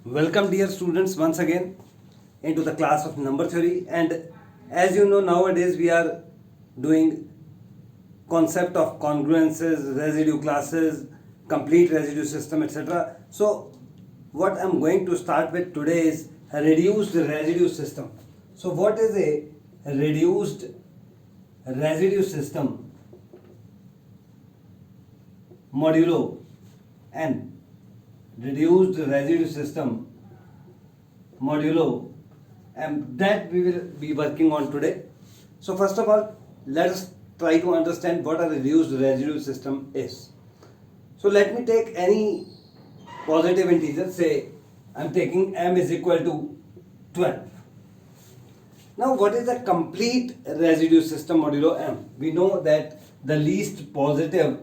Welcome dear students once again into the class of number theory, and as you know nowadays we are doing concept of congruences, residue classes, complete residue system, etc. So what I'm going to start with today is a reduced residue system. So what is a reduced residue system modulo n? Reduced residue system modulo, and that we will be working on today. So first of all, let us try to understand what a reduced residue system is. So let me take any positive integer, say I'm taking m is equal to 12. Now what is the complete residue system modulo m? We know that the least positive,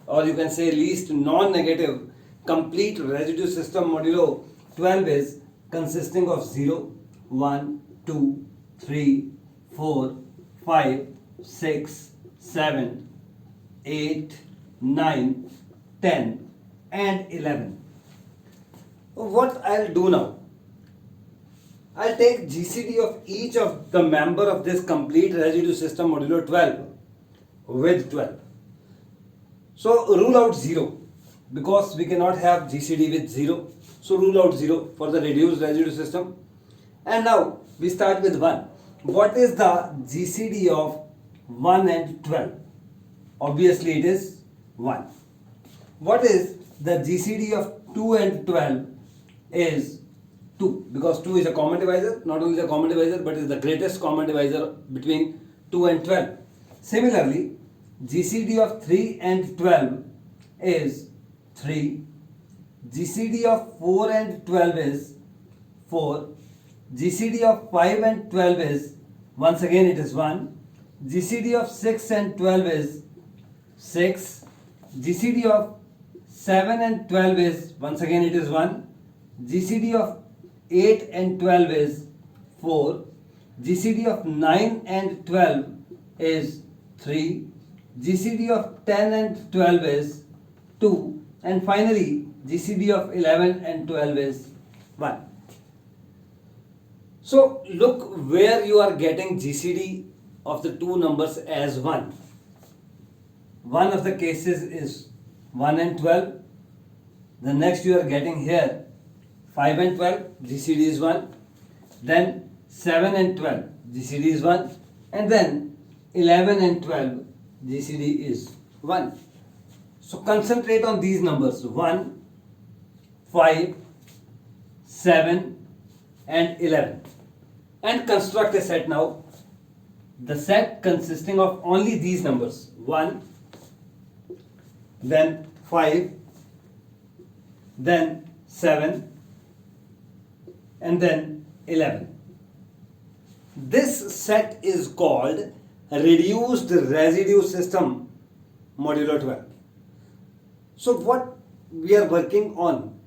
or you can say least non-negative complete residue system modulo 12 is consisting of 0, 1, 2, 3, 4, 5, 6, 7, 8, 9, 10 and 11. What I'll do now, I'll take GCD of each of the member of this complete residue system modulo 12 with 12. So rule out 0, because we cannot have GCD with 0. So rule out 0 for the reduced residue system. And now we start with 1. What is the GCD of 1 and 12? Obviously it is 1. What is the GCD of 2 and 12? Is 2, because 2 is a common divisor. Not only the common divisor, but is the greatest common divisor between 2 and 12. Similarly, GCD of 3 and 12 is 3. GCD of 4 and 12 is 4. GCD of 5 and 12 is, once again it is 1. GCD of 6 and 12 is 6. GCD of 7 and 12 is, once again it is 1. GCD of 8 and 12 is 4. GCD of 9 and 12 is 3. GCD of 10 and 12 is 2. And finally, GCD of 11 and 12 is 1. So look where you are getting GCD of the two numbers as 1. One of the cases is 1 and 12. The next you are getting here 5 and 12, GCD is 1. Then 7 and 12, GCD is 1. And then 11 and 12, GCD is 1. So concentrate on these numbers 1, 5, 7 and 11 and construct a set now. The set consisting of only these numbers 1, then 5, then 7 and then 11. This set is called reduced residue system modulo 12. So what we are working on?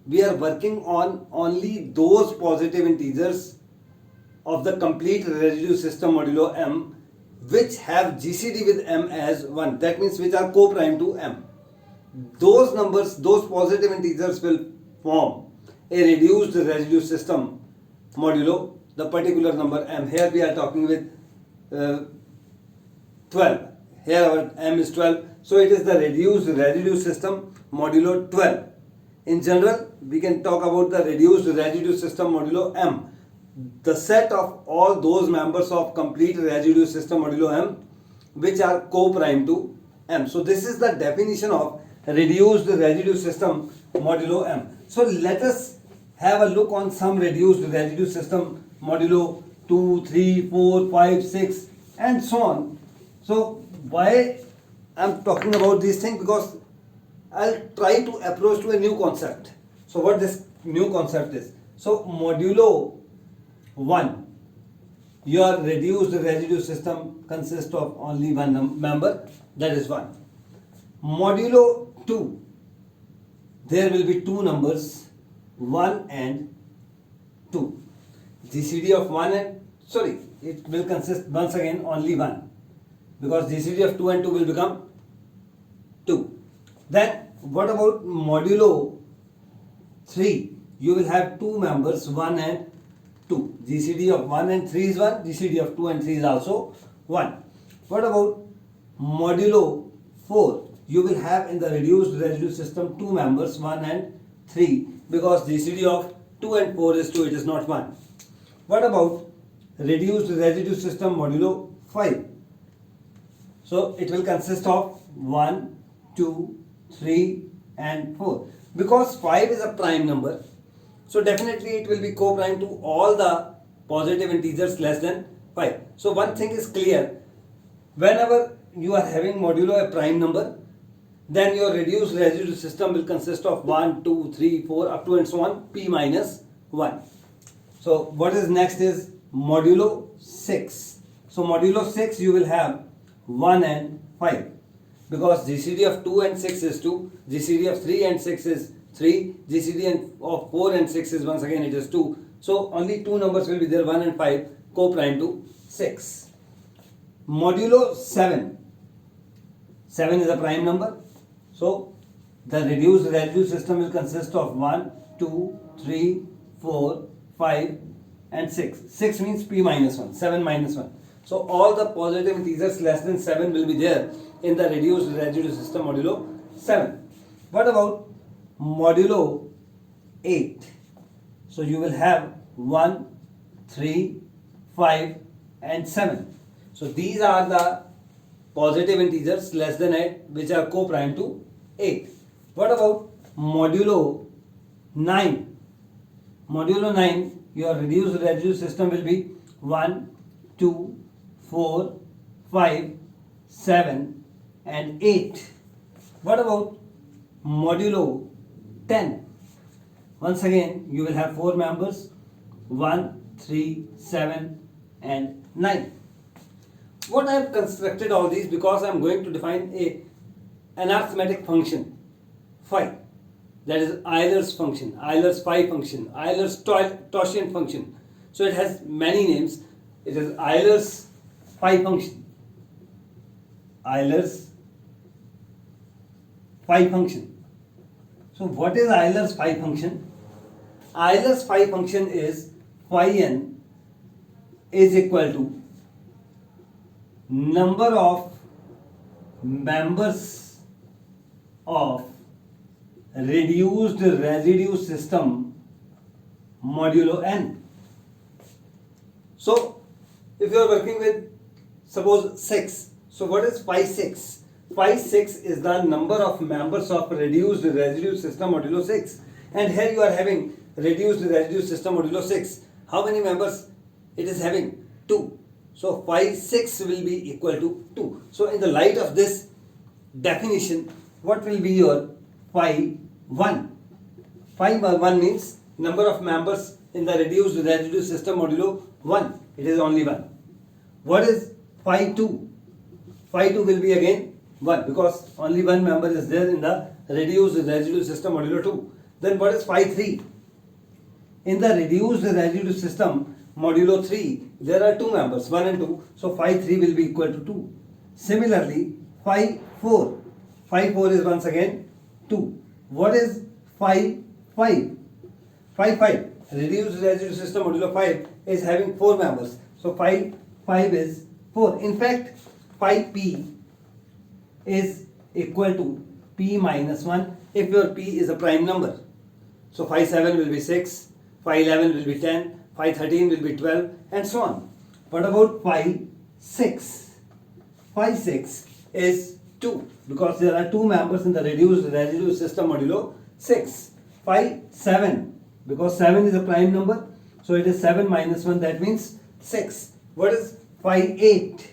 We are working on only those positive integers of the complete residue system modulo m which have GCD with m as 1. That means which are co-prime to m. Those numbers, those positive integers will form a reduced residue system modulo the particular number m. Here we are talking with 12. Here our m is 12. So it is the reduced residue system modulo 12. In general, we can talk about the reduced residue system modulo m, the set of all those members of complete residue system modulo m which are co-prime to m. So this is the definition of reduced residue system modulo m. So let us have a look on some reduced residue system modulo 2, 3, 4, 5, 6 and so on. So why I'm talking about these things? Because I'll try to approach to a new concept. So what this new concept is? So modulo 1, your reduced residue system consists of only one member, that is 1. Modulo 2, there will be two numbers 1 and 2. GCD of 1 and, sorry, it will consist once again only 1, because GCD of 2 and 2 will become 2. Then what about modulo 3? you will have two members 1 and 2. GCD of 1 and 3 is 1, GCD of 2 and 3 is also 1. What about modulo 4? You will have in the reduced residue system two members 1 and 3 because GCD of 2 and 4 is 2, it is not 1. What about reduced residue system modulo 5? So it will consist of 1, 2, 3 and 4. Because 5 is a prime number, so definitely it will be co-prime to all the positive integers less than 5. So one thing is clear, whenever you are having modulo a prime number, then your reduced residue system will consist of 1, 2, 3, 4 up to and so on, p minus 1. So what is next is modulo 6. So modulo 6 you will have 1 and 5 because GCD of 2 and 6 is 2, GCD of 3 and 6 is 3, GCD of 4 and 6 is once again it is 2. So only two numbers will be there, 1 and 5 co-prime to 6. Modulo 7. 7 is a prime number. So the reduced residue system will consist of 1, 2, 3, 4, 5 and 6. 6 means p minus 1, 7 minus 1. So all the positive integers less than 7 will be there in the reduced residue system modulo 7. What about modulo 8? So you will have 1, 3, 5 and 7. So these are the positive integers less than 8 which are co-prime to 8. What about modulo 9? Modulo 9, your reduced residue system will be 1, 2, 4, 5, 7 and 8. What about modulo 10? Once again you will have 4 members 1, 3, 7 and 9. What I have constructed all these because I am going to define an arithmetic function phi, that is Euler's function, Euler's phi function, Euler's totient function. So it has many names. It is Euler's phi function, Euler's phi function. So what is Euler's phi function? Euler's phi function is phi n is equal to number of members of reduced residue system modulo n. So if you are working with suppose 6, so what is phi 6? Phi 6 is the number of members of reduced residue system modulo 6, and here you are having reduced residue system modulo 6. How many members it is having? 2. So phi 6 will be equal to 2. So in the light of this definition, what will be your phi 1? Phi 1 means number of members in the reduced residue system modulo 1. It is only 1. What is phi 2? Phi 2 will be again 1 because only one member is there in the reduced residue system modulo 2. Then what is phi 3? In the reduced residue system modulo 3, there are two members 1 and 2. So phi 3 will be equal to 2. Similarly, phi 4. Phi 4 is once again 2. What is phi 5? Phi 5. Reduced residue system modulo 5 is having 4 members. So phi 5 is 4. In fact, phi p is equal to p minus 1 if your p is a prime number. So phi 7 will be 6, phi 11 will be 10, phi 13 will be 12 and so on. What about phi 6? Phi 6 is 2 because there are two members in the reduced residue system modulo 6. Phi 7 because 7 is a prime number, so it is 7 minus 1, that means 6. What is phi 8?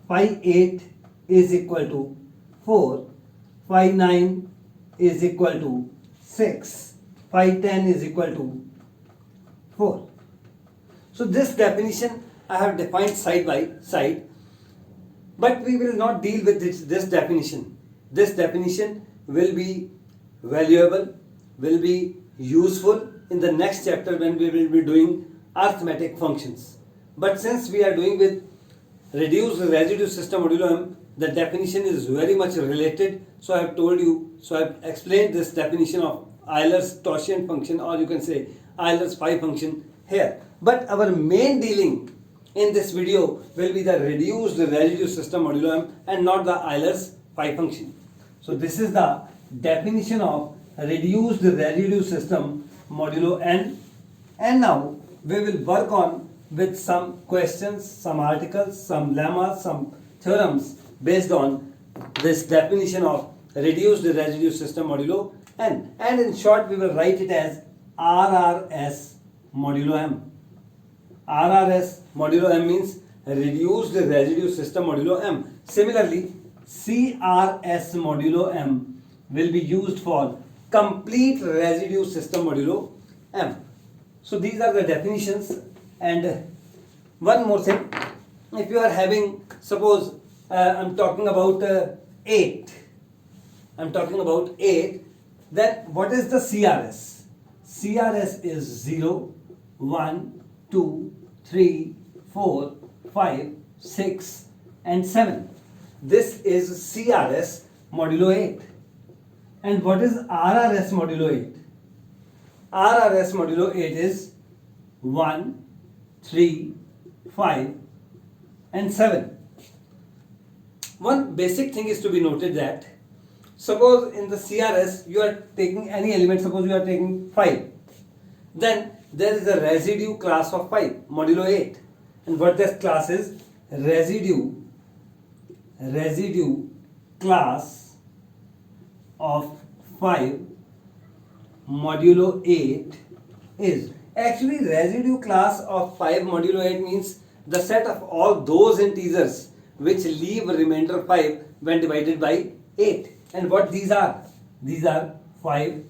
Phi 8 is equal to 4, phi 9 is equal to 6, phi 10 is equal to 4. So this definition I have defined side by side, but we will not deal with this definition. This definition will be valuable, will be useful in the next chapter when we will be doing arithmetic functions. But since we are doing with reduced residue system modulo m, the definition is very much related. So I have told you, so I have explained this definition of Euler's tangent function, or you can say Euler's phi function here. But our main dealing in this video will be the reduced residue system modulo m and not the Euler's phi function. So this is the definition of reduced residue system modulo n, and now we will work on with some questions, some articles, some lemmas, some theorems based on this definition of reduced residue system modulo n, and in short we will write it as RRS modulo m. RRS modulo m means reduced residue system modulo m. Similarly, CRS modulo m will be used for complete residue system modulo m. So these are the definitions. And one more thing, if you are having, suppose I'm talking about 8, then what is the CRS? CRS is 0, 1, 2, 3, 4, 5, 6 and 7. This is CRS modulo 8. And what is RRS modulo 8? RRS modulo 8 is 1, 3, 5 and 7. One basic thing is to be noted that suppose in the CRS you are taking any element, suppose you are taking 5, then there is a residue class of 5 modulo 8, and what this class is? Residue class of 5 modulo 8 is actually residue class of 5 modulo 8 means the set of all those integers which leave remainder 5 when divided by 8. And what these are? These are 5,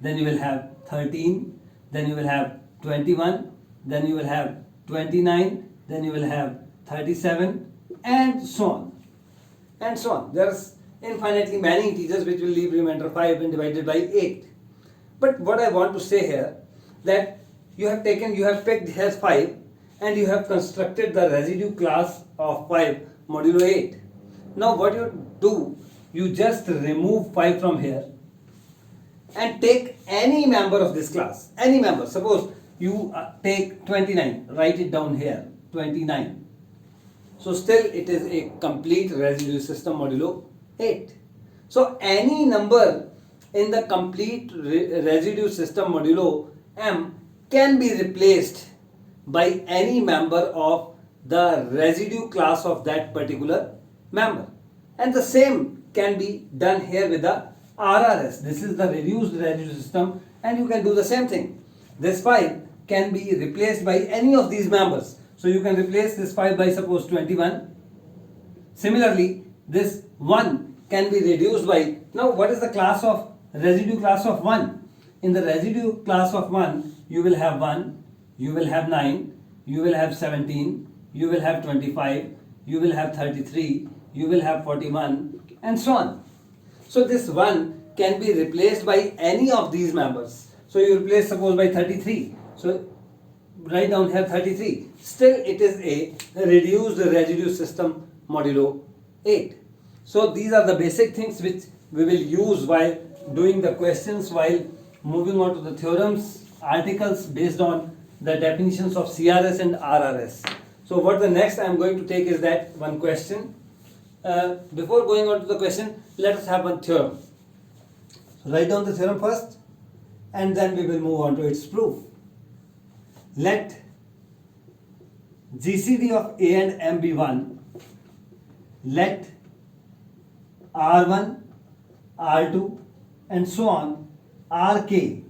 then you will have 13, then you will have 21, then you will have 29, then you will have 37 and so on. And so on. There's infinitely many integers which will leave remainder 5 when divided by 8. But what I want to say here, that you have picked here 5 and you have constructed the residue class of 5 modulo 8. Now what you do, you just remove 5 from here and take any member of this class, any member. Suppose you take 29, write it down here, 29. So still it is a complete residue system modulo 8. So any number in the complete residue system modulo m can be replaced by any member of the residue class of that particular member. And the same can be done here with the RRS. This is the reduced residue system, and you can do the same thing. This 5 can be replaced by any of these members. So you can replace this 5 by suppose 21. Similarly, this 1 can be reduced by, now what is the class of residue class of 1? In the residue class of 1, you will have 1, you will have 9, you will have 17, you will have 25, you will have 33, you will have 41 and so on. So this 1 can be replaced by any of these members. So you replace suppose by 33. So write down here 33. Still it is a reduced residue system modulo 8. So these are the basic things which we will use while doing the questions, while moving on to the theorems, articles based on the definitions of CRS and RRS. So what the next I am going to take is that one question. Before going on to the question, let us have one theorem. So write down the theorem first and then we will move on to its proof. Let GCD of A and M be 1. Let R1, R2 and so on Rk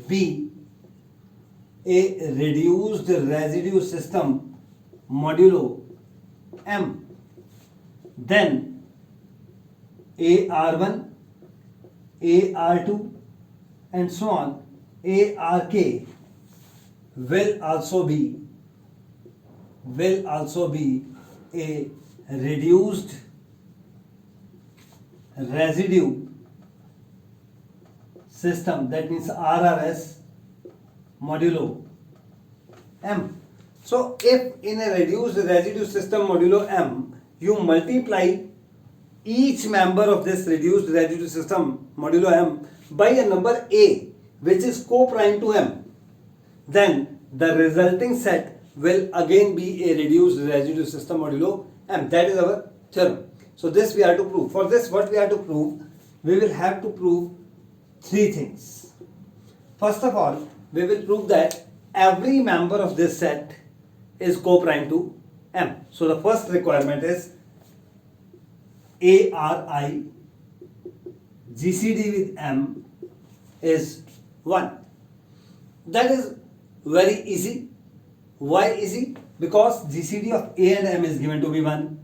be a reduced residue system modulo M. Then AR1, AR2 and so on ARK will also be a reduced residue system, that means RRS modulo M. So if in a reduced residue system modulo M you multiply each member of this reduced residue system modulo M by a number A which is co-prime to M, then the resulting set will again be a reduced residue system modulo M. That is our theorem. So this we have to prove. For this, what we have to prove? We will have to prove three things. First of all, we will prove that every member of this set is co-prime to M. So the first requirement is ARI GCD with M is 1. That is very easy. Why easy? Because GCD of A and M is given to be 1.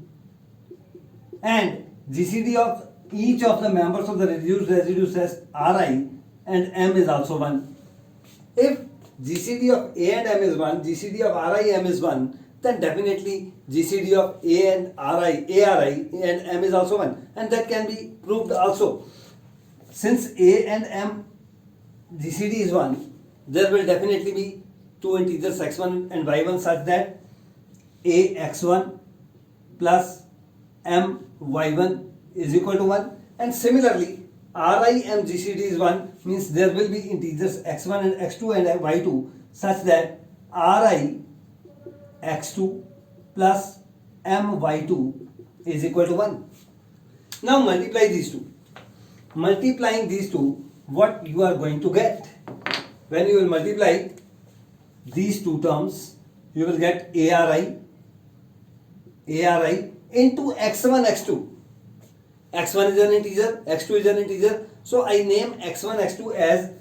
And GCD of each of the members of the reduced residue set Ri and M is also 1. If GCD of A and M is 1, GCD of Ri M is 1, then definitely GCD of A and ARI and M is also 1. And that can be proved also. Since A and M GCD is 1, there will definitely be two integers x1 and y1 such that A x1 plus M y1 is equal to 1. And similarly, Ri M GCD is 1 means there will be integers x1 and x2 and y2 such that Ri x2 plus M y2 is equal to 1. Now multiply these two. Multiplying these two, what you are going to get? When you will multiply these two terms, you will get ARI into x1, x2. x1 is an integer, x2 is an integer. So I name x1, x2 as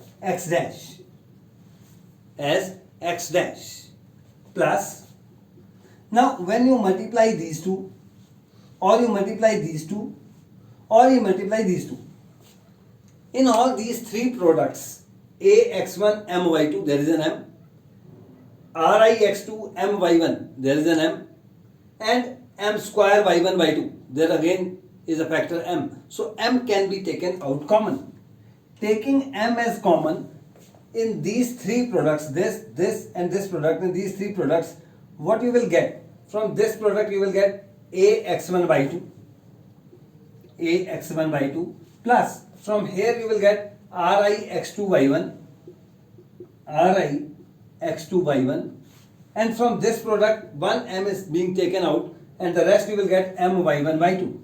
x dash plus. Now when you multiply these two, or you multiply these two, or you multiply these two, in all these three products, AX1 MY2, there is an M, RIX2 MY1, there is an M, and M square Y1 Y2, there again is a factor M. So M can be taken out common. Taking M as common in these three products, this and this product, in these three products, what you will get? From this product you will get AX1 by2 plus from here you will get RIX2 by 1 and from this product one M is being taken out and the rest you will get MY1 by 2.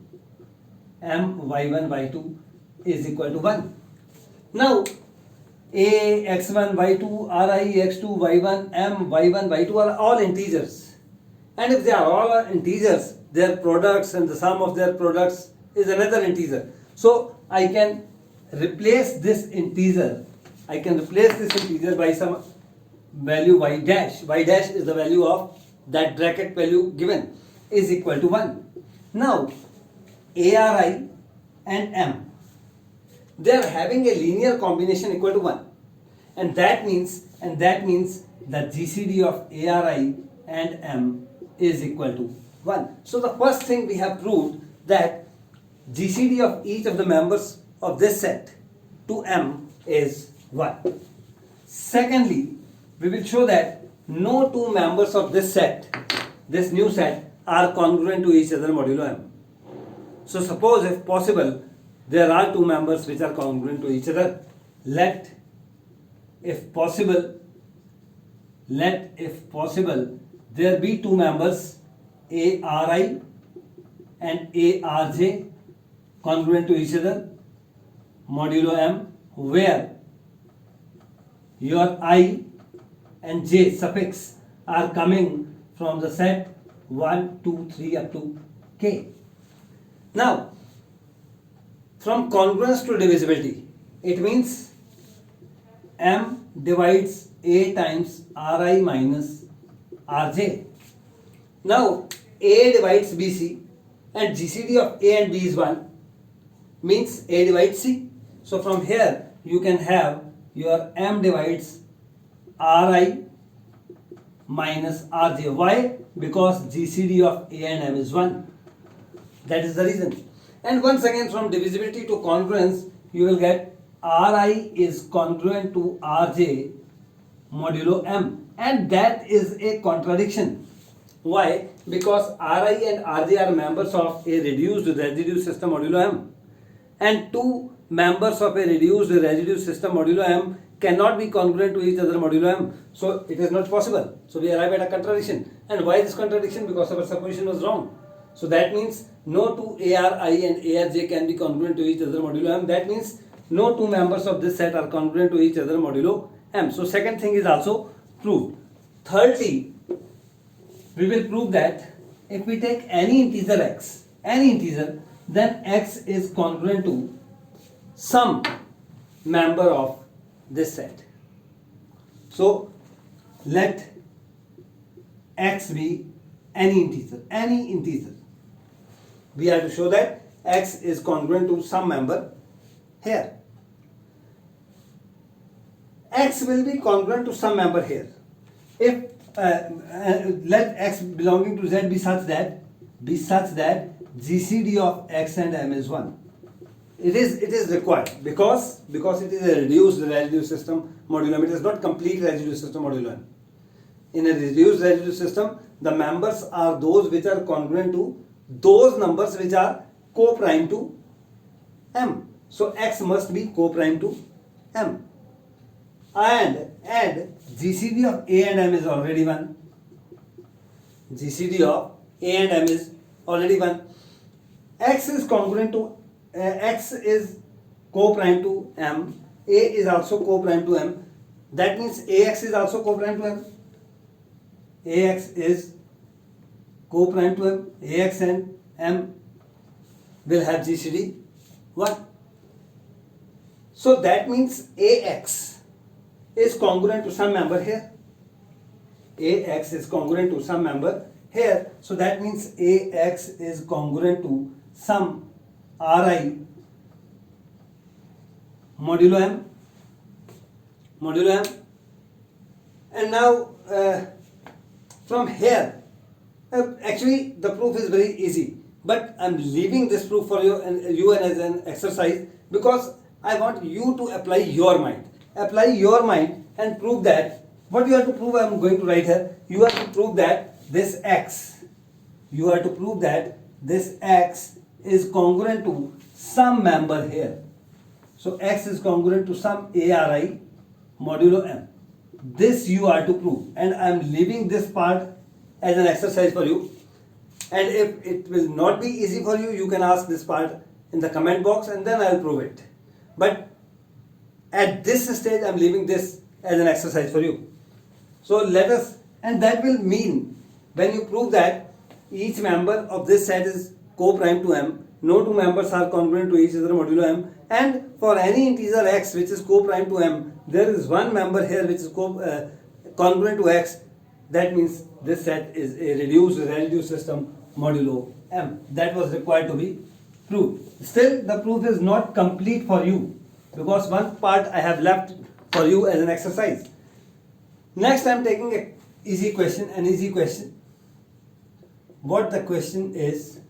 MY1 by 2 is equal to 1. Now AX1 by 2, RIX2 by 1, MY1 by 2 are all integers, and if they are all integers, their products and the sum of their products is another integer. So I can replace this integer. I can replace this integer by some value y dash. Y dash is the value of that bracket value given is equal to 1. Now ARI and M, they are having a linear combination equal to 1, and that means that GCD of ARI and M is equal to 1. So the first thing we have proved that GCD of each of the members of this set to M is 1. Secondly, we will show that no two members of this set, this new set, are congruent to each other modulo M. So suppose if possible there are two members which are congruent to each other, let if possible there be two members ARI and ARJ congruent to each other modulo M, where your I and J suffix are coming from the set 1, 2, 3 up to K. Now from congruence to divisibility, it means M divides A times Ri minus Rj. Now A divides BC and GCD of A and B is 1 means A divides C. So from here you can have your M divides Ri minus Rj. Why? Because GCD of A and M is 1. That is the reason. And once again from divisibility to congruence you will get Ri is congruent to Rj modulo M, and that is a contradiction. Why? Because Ri and Rj are members of a reduced residue system modulo M, and two members of a reduced residue system modulo m cannot be congruent to each other modulo m. So it is not possible. So we arrive at a contradiction. And why this contradiction? Because our supposition was wrong. So that means no two ARI and ARJ can be congruent to each other modulo m. That means no two members of this set are congruent to each other modulo m. So second thing is also proved. Thirdly, we will prove that if we take any integer x, then x is congruent to some member of this set. So let x be any integer. We have to show that x is congruent to some member here. X will be congruent to some member here. If let x belonging to z be such that GCD of x and m is 1. It is required because it is a reduced residue system modulo m. It is not complete residue system modulo m. In a reduced residue system, the members are those which are congruent to those numbers which are co-prime to m. So x must be co-prime to m. And GCD of a and m is already 1. GCD of a and m is already 1. X is congruent to x is co-prime to m. A is also co-prime to m. That means ax is also co-prime to m. Ax is co-prime to m. Ax and m will have GCD 1. So that means ax is congruent to some member here. Ax is congruent to some member here. So that means ax is congruent to some Ri modulo m. And now from here, actually the proof is very easy, but I'm leaving this proof for you and as an exercise because I want you to apply your mind. Apply your mind and prove that. What you have to prove, I'm going to write here. You have to prove that this x. You have to prove that this x is congruent to some member here. So x is congruent to some ARI modulo m. This you are to prove, and I am leaving this part as an exercise for you. And if it will not be easy for you, you can ask this part in the comment box and then I will prove it. But at this stage, I am leaving this as an exercise for you. So let us, and that will mean when you prove that each member of this set is co-prime to m, no two members are congruent to each other modulo m, and for any integer x which is co-prime to m, there is one member here which is congruent to x. That means this set is a reduced residue system modulo m. That was required to be proved. Still, the proof is not complete for you because one part I have left for you as an exercise. Next, I am taking an easy question. What the question is,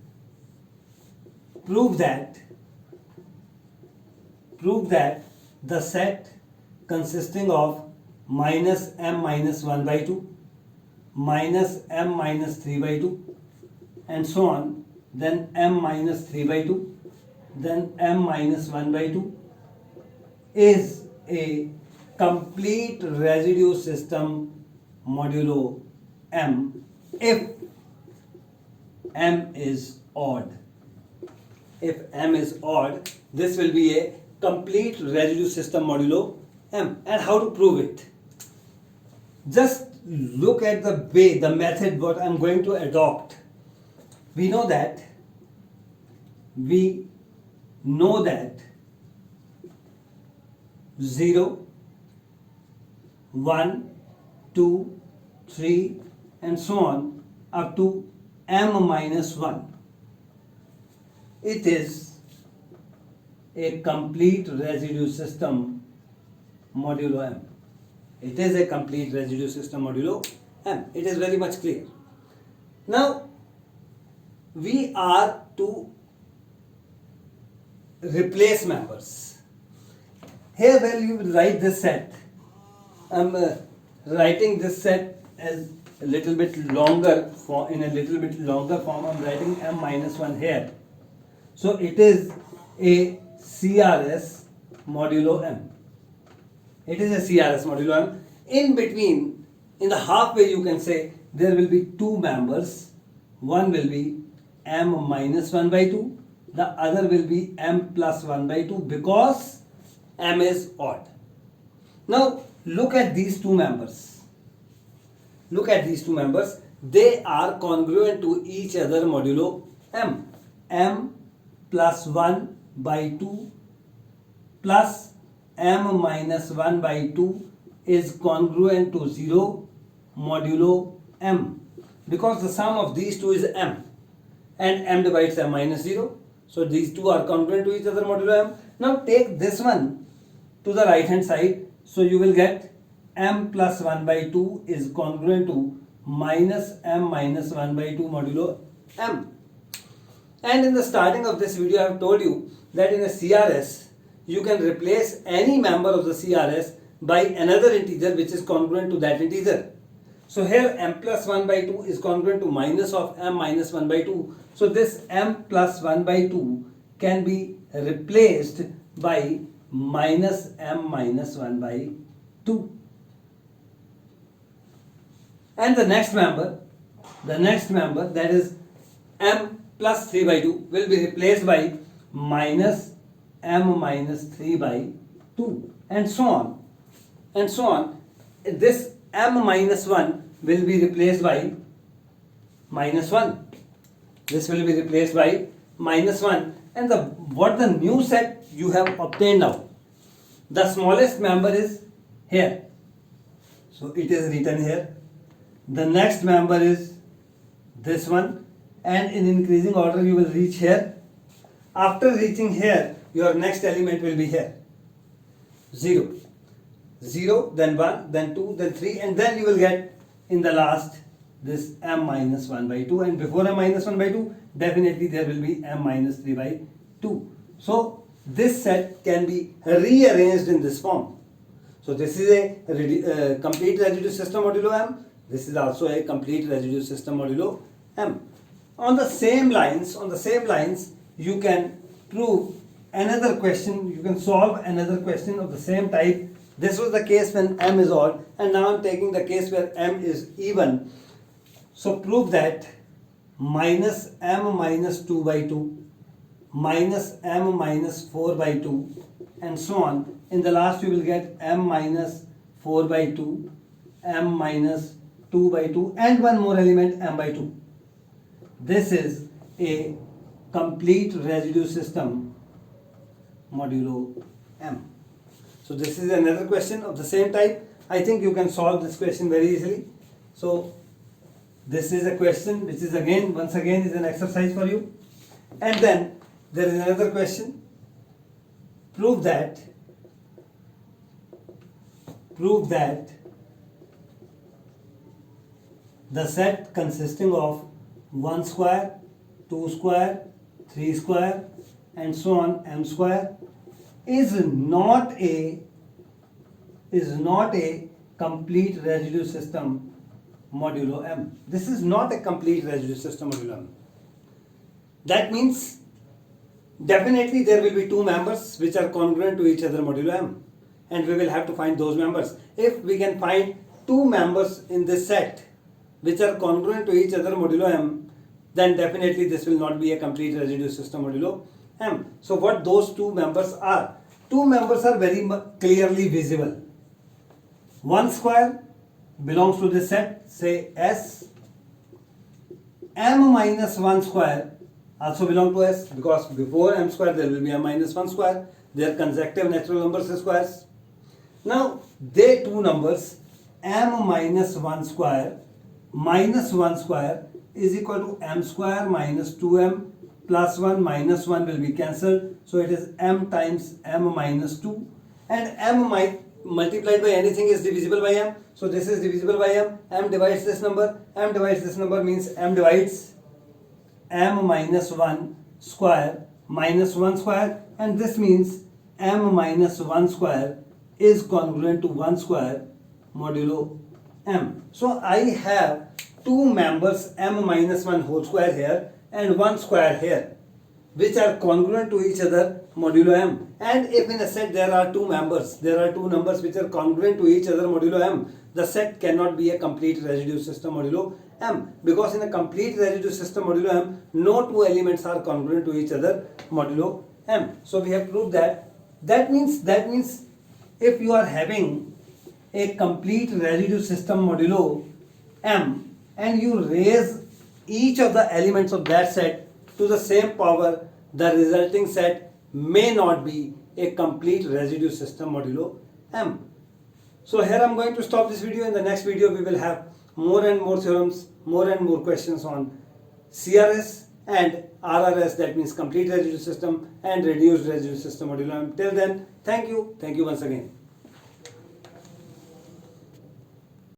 prove that the set consisting of minus m minus 1 by 2, minus m minus 3 by 2, and so on, then m minus 3 by 2, then m minus 1 by 2, is a complete residue system modulo m if m is odd. If m is odd, this will be a complete residue system modulo m. And how to prove it? Just look at the way, the method what I am going to adopt. We know that 0, 1, 2, 3 and so on up to m minus 1. It is a complete residue system modulo m. It is a complete residue system modulo m. It is very much clear. Now, we are to replace members. Here where you will write this set, I am writing this set as a little bit longer form. In a little bit longer form, I am writing m minus 1 here. So it is a CRS modulo M. It is a CRS modulo M. In between, in the halfway, you can say there will be two members. One will be M minus 1 by 2. The other will be M plus 1 by 2 because M is odd. Now look at these two members. Look at these two members. They are congruent to each other modulo M. M plus 1 by 2 plus M minus 1 by 2 is congruent to 0 modulo M, because the sum of these two is M and M divides M minus 0. So these two are congruent to each other modulo M. Now take this one to the right hand side. So you will get M plus 1 by 2 is congruent to minus M minus 1 by 2 modulo M. And in the starting of this video I have told you that in a CRS you can replace any member of the CRS by another integer which is congruent to that integer. So here M plus 1 by 2 is congruent to minus of M minus 1 by 2. So this M plus 1 by 2 can be replaced by minus M minus 1 by 2. And the next member that is M plus 3 by 2 will be replaced by minus M minus 3 by 2 and so on. And so on. This M minus 1 will be replaced by minus 1. This will be replaced by minus 1. And what the new set you have obtained now? The smallest member is here. So it is written here. The next member is this one. And in increasing order you will reach here. After reaching here, your next element will be here. 0. 0, then 1, then 2, then 3, and then you will get in the last this M minus 1 by 2, and before M minus 1 by 2 definitely there will be M minus 3 by 2. So this set can be rearranged in this form. So this is a complete residue system modulo M. This is also a complete residue system modulo M. On the same lines you can prove another question, you can solve another question of the same type. This was the case when M is odd, and now I'm taking the case where M is even. So prove that minus M minus 2 by 2 minus M minus 4 by 2 and so on. In the last you will get M minus 4 by 2, M minus 2 by 2 and one more element M by 2. This is a complete residue system modulo M. So this is another question of the same type. I think you can solve this question very easily. So this is a question which is once again is an exercise for you. And then there is another question. Prove that the set consisting of 1 square, 2 square, 3 square and so on M square is not a complete residue system modulo M. This is not a complete residue system modulo M. That means definitely there will be two members which are congruent to each other modulo M, and we will have to find those members. If we can find two members in this set which are congruent to each other modulo M, then definitely this will not be a complete residue system modulo M. So what those two members are? Two members are very clearly visible. 1 square belongs to this set, say S. M minus 1 square also belong to S, because before M square there will be M minus 1 square. They are consecutive natural numbers squares. Now they two numbers M minus 1 square minus 1 square is equal to M square minus 2M plus 1 minus 1 will be cancelled. So it is M times M minus 2, and M multiplied by anything is divisible by M. So this is divisible by M. M divides this number. M divides this number means M divides M minus 1 square minus 1 square, and this means M minus 1 square is congruent to 1 square modulo M. So I have two members M minus 1 whole square here and 1 square here which are congruent to each other modulo m. And if in a set there are two numbers which are congruent to each other modulo m, the set cannot be a complete residue system modulo m, because in a complete residue system modulo m, no two elements are congruent to each other modulo m. So we have proved that. That means if you are having a complete residue system modulo m and you raise each of the elements of that set to the same power, the resulting set may not be a complete residue system modulo m. So here I am going to stop this video. In the next video we will have more and more theorems, more and more questions on CRS and RRS, that means complete residue system and reduced residue system modulo m. Till then, thank you once again.